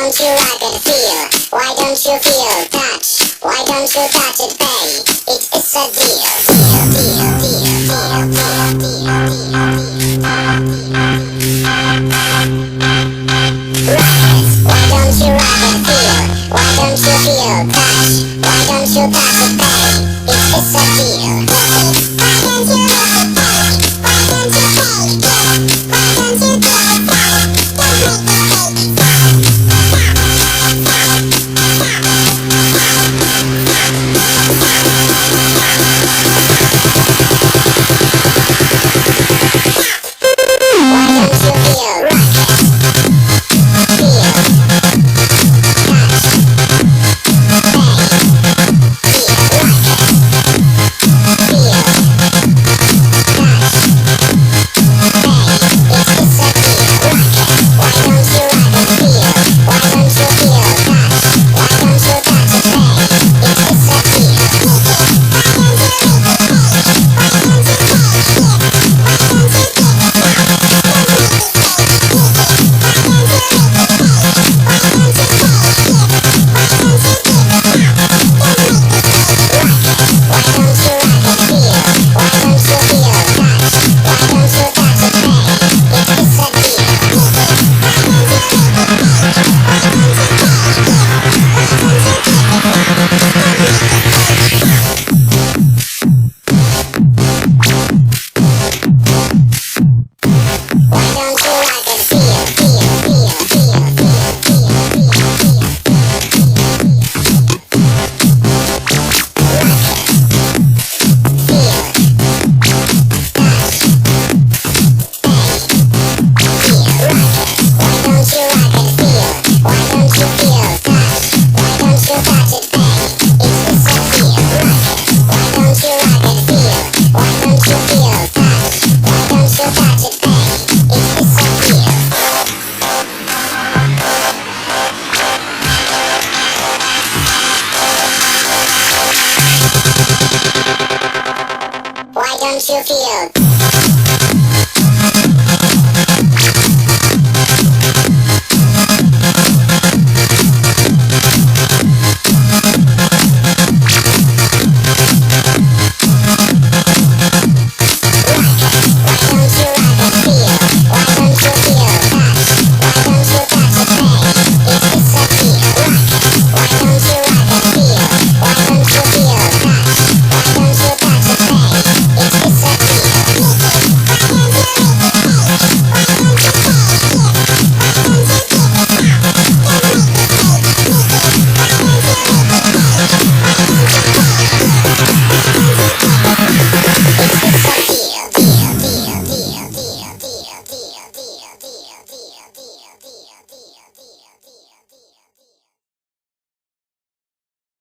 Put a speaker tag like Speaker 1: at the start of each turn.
Speaker 1: don't you rock and feel? Why don't you feel touch? Why don't you touch it, babe? It's a deal. Rock it. Why don't you rock and feel? Why don't you feel touch? Why don't you touch it, babe? It's a deal. Why don't you rock it, babe? Why don't you take it? Why don't you do it, babe? Don't make me take it. Why don't you feel rock it? Feel touch babe. Feel rock it. Feel touch babe. It's a deal. Rock it. Why don't you rock and feel? Why don't you feel touch? Why don't you touch it, babe? It's a deal. Why don't you make it, babe? Why don't you take it? Why don't you give it, babe? Don't make me take it. Why don't you make it, babe? Why don't you take it? Why don't you give it, babe? Don't make me take it. Rock it. Why don't you rock and feel? Why don't you feel touch? Why don't you touch it, babe? It's a deal. Why don't you make it, babe? Why don't you take it? Why don't you give it, babe? Don't make me take it. Why don't you rock and feel, feel, feel, feel, feel, feel, feel, feel, rock it, feel, touch, babe, feel, rock it. Why don't you rock and feel? Why don't you feel touch? Why don't you touch it, babe? It's a deal. Rock it. Why don't you rock and feel? Why don't you feel touch? Why don't you touch it, babe? It's a deal. Why don't you feel